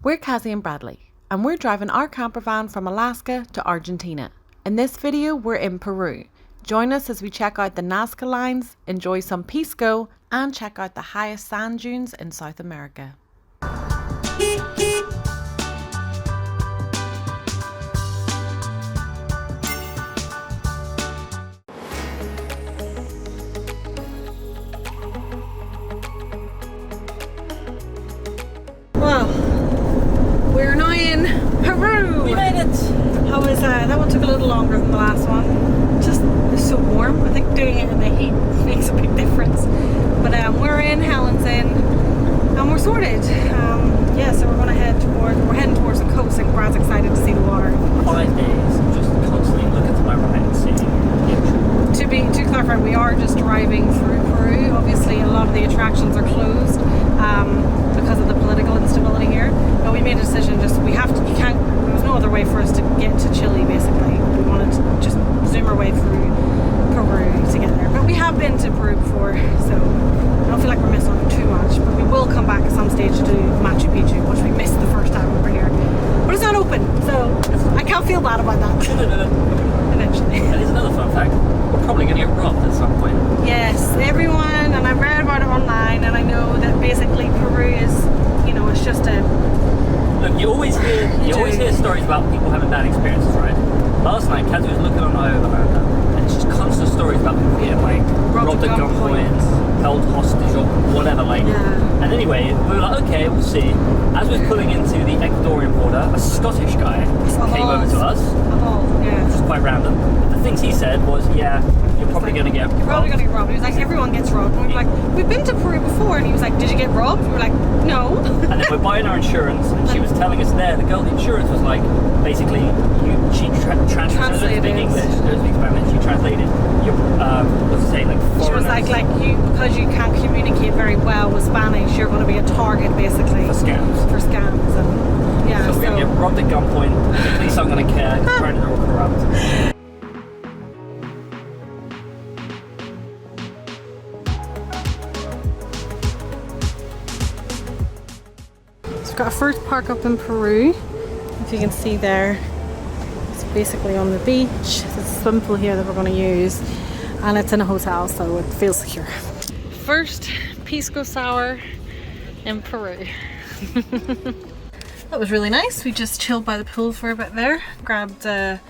We're Cazzy and Bradley, and we're driving our camper van from Alaska to Argentina. In this video, we're in Peru. Join us as we check out the Nazca Lines, enjoy some Pisco, and check out the highest sand dunes in South America. Well, we're now in Peru. We made it. How was that? That one took a little longer than the last one. Just it's so warm. I think doing it in the heat makes a big difference. But we're in, Helen's in, and we're sorted. Yeah, so we're heading towards the coast, and Brad's excited to see the water. 5 days, just constantly looking to my right and seeing the ocean. To clarify, we are just driving through Peru. Obviously, a lot of the attractions are closed because of the political instability here. But we made a decision. There was no other way for us to get to Chile. Basically, we wanted to just zoom our way through Peru to get there. But we have been to Peru before, so I don't feel like we're missing out too much. But we will come back at some stage to do Machu Picchu, which we missed the first time we were here. But it's not open, so I can't feel bad about that. Eventually. And here's another fun fact. We're probably going to get robbed at some point. Yes, everyone, and I've read about it online, and I know that basically Peru is, it's just a... Look, you always hear stories about people having bad experiences, right? Last night, Cazzy was looking on my overland, and it's just constant stories about people getting robbed at gunpoint, held hostage, or whatever. Yeah. And anyway, we were like, okay, we'll see. As we were pulling into the Ecuadorian border, a Scottish guy came over to us, which was quite random. But the things he said was, yeah, you're probably going to get robbed. You're probably going to get robbed. He was like, everyone gets robbed. And we were like, we've been to Peru before. And he was like, did you get robbed? We were like, no. And then we're buying our insurance, and she was telling us there, the girl, the insurance was like, basically, she translated in English, speak Spanish, she translated your, what's it say, like foreigners. She was like because you can't communicate very well with Spanish, you're going to be a target, basically. For scams. And, yeah, so we're going to get robbed at gunpoint. The police aren't going to care, because apparently they're all corrupt. We've got a first park up in Peru. If you can see there, it's basically on the beach. There's a swimming pool here that we're going to use, and it's in a hotel, so it feels secure. First Pisco sour in Peru. That was really nice. We just chilled by the pool for a bit there, grabbed a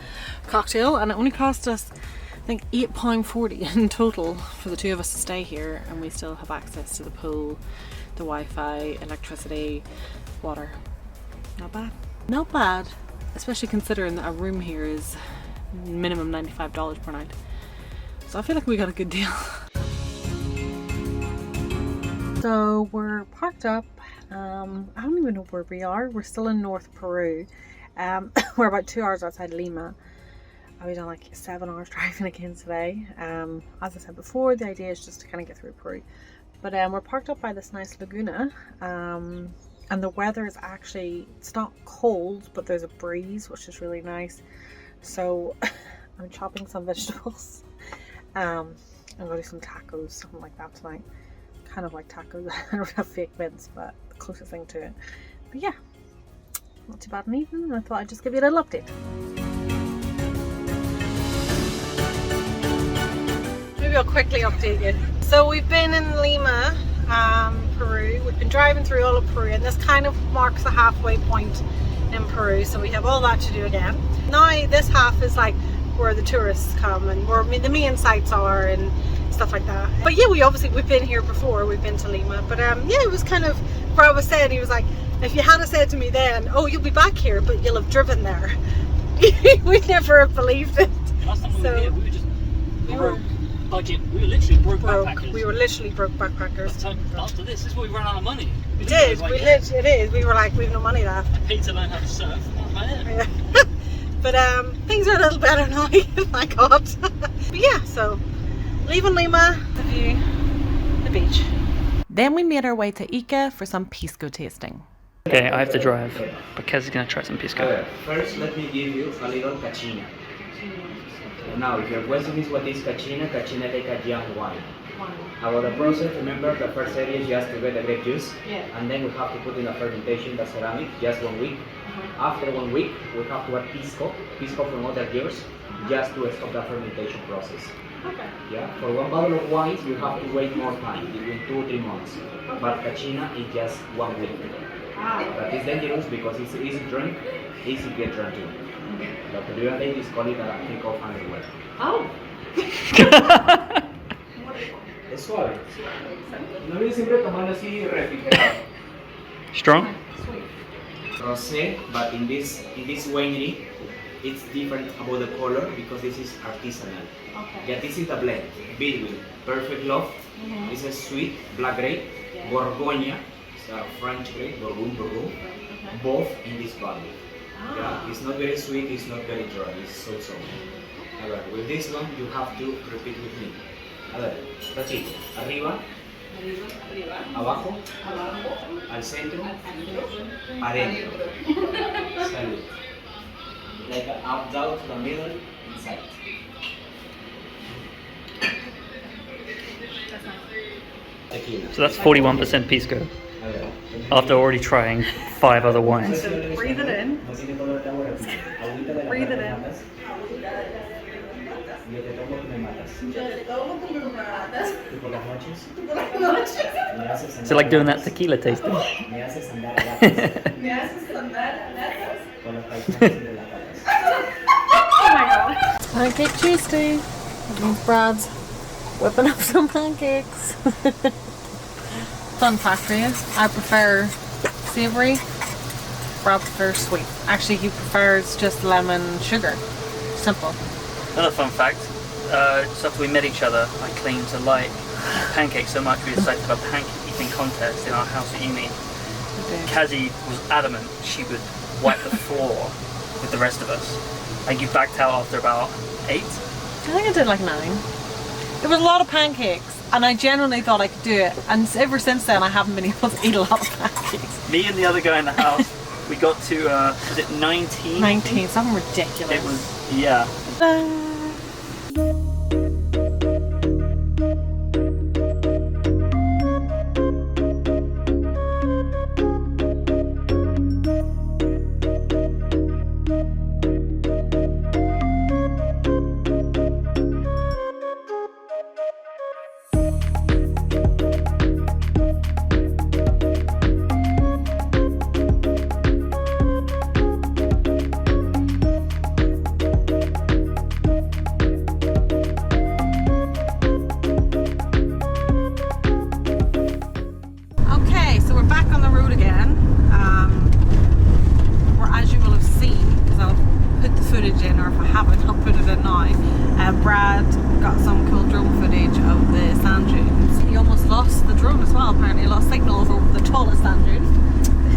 cocktail, and it only cost us, I think, £8.40 in total for the two of us to stay here, and we still have access to the pool, the Wi-Fi, electricity, water. Not bad. Not bad, especially considering that a room here is minimum $95 per night. So I feel like we got a good deal. So we're parked up. I don't even know where we are. We're still in North Peru. We're about 2 hours outside Lima. We've done like 7 hours driving again today. As I said before, the idea is just to kind of get through Peru. But we're parked up by this nice laguna, and the weather is actually, it's not cold, but there's a breeze, which is really nice. So I'm chopping some vegetables. I'm going to do some tacos, something like that tonight. Kind of like tacos. I don't have fake mince, but the closest thing to it. But yeah, not too bad an evening. I thought I'd just give you a little update. Maybe I'll quickly update you. So we've been in Lima, Peru. We've been driving through all of Peru, and this kind of marks the halfway point in Peru. So we have all that to do again. Now this half is like where the tourists come and where the main sites are and stuff like that. But yeah, we've been here before. We've been to Lima, but yeah, it was kind of, Brad was saying, he was like, if you had said to me then, oh, you'll be back here, but you'll have driven there, we'd never have believed it. Last time we were here, we were budget. We were literally broke backpackers. We were literally broke backpackers. After this is where we ran out of money. We did. We were like, we've no money left. I paid to learn how to surf. That was about it. Yeah. But things are a little better now. Thank God. But yeah, so leaving Lima, the view, the beach. Then we made our way to Ica for some Pisco tasting. Okay, I have to drive, but Kez is gonna try some Pisco. First, let me give you a little cachina. Now, if your question is what is cachina, cachina like a young wine. wine. About the process, remember the first area is just to get the grape juice, Yeah. and then we have to put in a fermentation, the ceramic, just 1 week. After 1 week, we have to add pisco from other years, just to stop the fermentation process. Okay. Yeah, for 1 bottle of wine, you have to wait more time, between 2 or 3 months. But Cachina is just 1 week. But it's dangerous because it's easy to drink, easy to get drunk too. But the Peru and I is called it a kick-off underwear. Oh. Es suave. No olvides siempre tomarlo así refrigerado. Strong? Rosé, but in this winery, it's different about the color because this is artisanal. Okay. Yeah, this is the blend. Bedouin, Perfect Love. It's a sweet black grape. Bourgogne, it's a French grape, Bourgogne. Both in this bottle. Yeah, it's not very sweet, it's not very dry, it's so soft. Alright, with this one you have to repeat with me. A ver, Rachito, arriba, abajo, al centro, adentro. Salud. Like up, down, to the middle, inside. Tequila. So that's 41% Pisco, after already trying 5 other wines. Breathe it in. Breathe it in. Yo te tomo, tú me matas. Tú por las noches. Me haces andar So like doing that gatas. tequila tasting. Me haces andar gatas. Con los paisajes de las gatas. Oh my god. Pancake Tuesday. That means Brad's whipping up some pancakes. Fun fact for you, I prefer savoury, Brad prefers sweet. Actually, he prefers just lemon sugar. Simple. Another fun fact, just after we met each other, I claimed to like pancakes so much we decided to have a pancake eating contest in our house at uni. Cazzy was adamant she would wipe the floor with the rest of us. And you backed out after about 8? I think I did like 9. There was a lot of pancakes, and I genuinely thought I could do it. And ever since then, I haven't been able to eat a lot of pancakes. Me and the other guy in the house, we got to, was it 19? 19, something ridiculous. It was, yeah. Okay, so we're back on the road again. Or as you will have seen, because I'll put the footage in, or if I haven't, I'll put it in now. Brad got some cool drone footage of the sand dunes. He almost lost the drone as well, apparently. He lost signal over the tallest sand dune.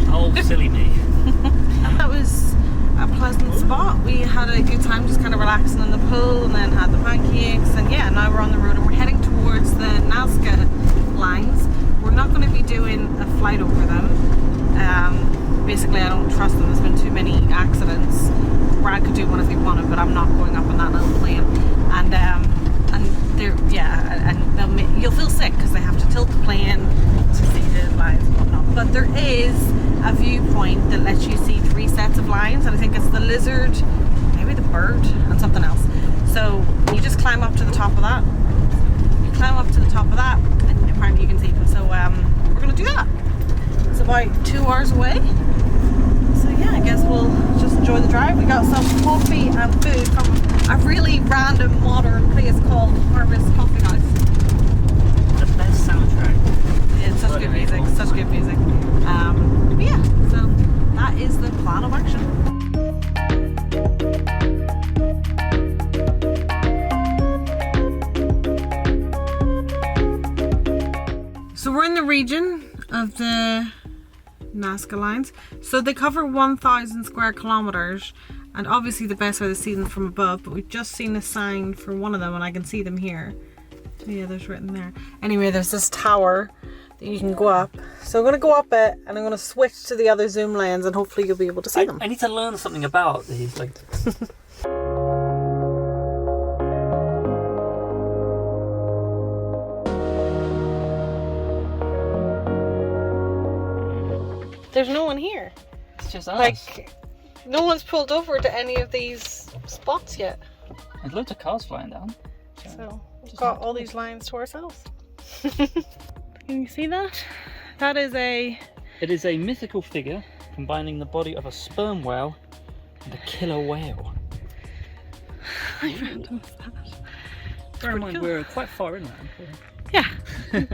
Oh, silly me. That was a pleasant spot. We had a good time just kind of relaxing in the pool, and then had the pancakes, and yeah, now we're on the road and we're heading towards the Nazca Lines. We're not going to be doing a flight over them. Basically, I don't trust them. There's been too many accidents. Brad could do one if he wanted, but I'm not going up on that little plane. And they're, yeah, and you'll feel sick because they have to tilt the plane to see the lines and whatnot. But there is a viewpoint that lets you see 3 sets of lines, and I think it's the lizard, maybe the bird, and something else. So you just climb up to the top of that. You climb up to the top of that, and apparently you can see them. So we're going to do that. It's about 2 hours away. So yeah, I guess we'll just enjoy the drive. We got some coffee and food from a really random modern place called Harvest Coffee House. The best soundtrack. It's such good music, such good music. But yeah, so that is the plan of action. So we're in the region of the Nazca Lines. So they cover 1,000 square kilometers, and obviously the best way to see them from above, but we've just seen a sign for one of them and I can see them here. Yeah, there's written there. Anyway, there's this tower that you can go up. So I'm going to go up it and I'm going to switch to the other zoom lens, and hopefully you'll be able to see them. I need to learn something about these, like... there's no one here. It's just us. Like, no one's pulled over to any of these spots yet. There's loads of cars flying down. So we've got all these lines to ourselves. Can you see that? That is a... It is a mythical figure combining the body of a sperm whale and a killer whale. I random that. Bear in mind, we're quite far inland. Yeah.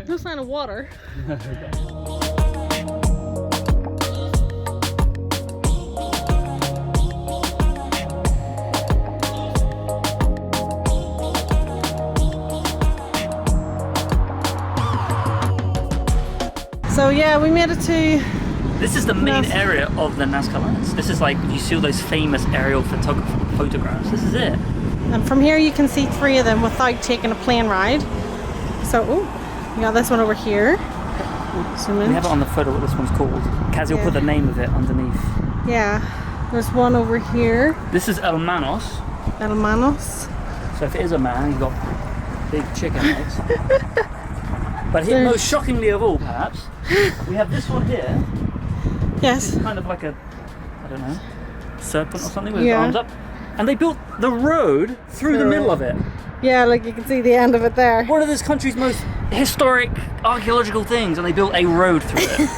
No sign of water. So yeah, we made it to... This is the main area of the Nazca Lines. This is like, you see all those famous aerial photographs. This is it. And from here you can see 3 of them without taking a plane ride. So, ooh, we got this one over here. Zoom in. We have it on the photo what this one's called. Cazzy will put the name of it underneath. Yeah, there's one over here. This is El Manos. El Manos. So if it is a man, he's got big chicken legs. But here, most shockingly of all, perhaps, we have this one here. Yes. It's kind of like a, I don't know, serpent or something with his arms up. And they built the road through the middle of it. Yeah, like you can see the end of it there. One of this country's most historic archaeological things, and they built a road through it.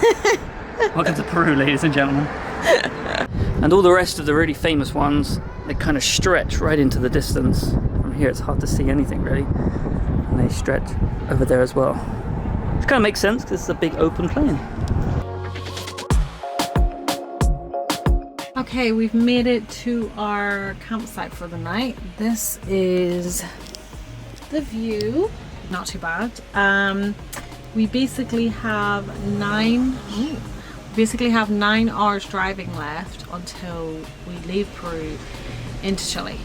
Welcome to Peru, ladies and gentlemen. And all the rest of the really famous ones, they kind of stretch right into the distance. From here it's hard to see anything really. And they stretch over there as well. Which kind of makes sense because it's a big open plain. Okay, we've made it to our campsite for the night. This is the view. Not too bad. We basically have 9 hours driving left until we leave Peru into Chile.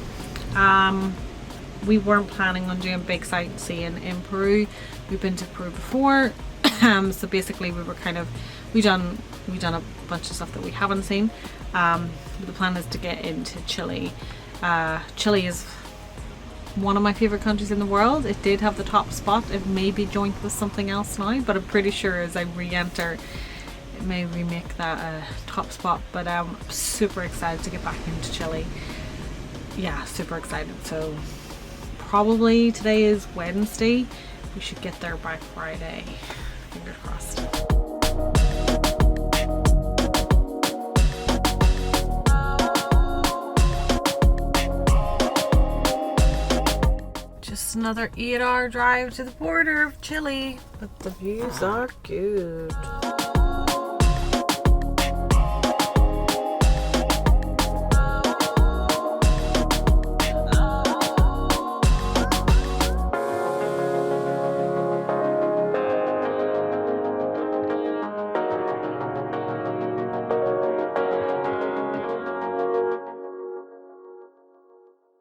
We weren't planning on doing big sightseeing in Peru. We've been to Peru before, so basically we done a bunch of stuff that we haven't seen. The plan is to get into Chile. Chile is one of my favorite countries in the world. It did have the top spot. It may be joined with something else now, but I'm pretty sure as I re-enter it may remake that top spot. But I'm super excited to get back into Chile. Yeah, super excited. So probably today is Wednesday. We should get there by Friday. Fingers crossed. Just another 8-hour drive to the border of Chile, but the views are good.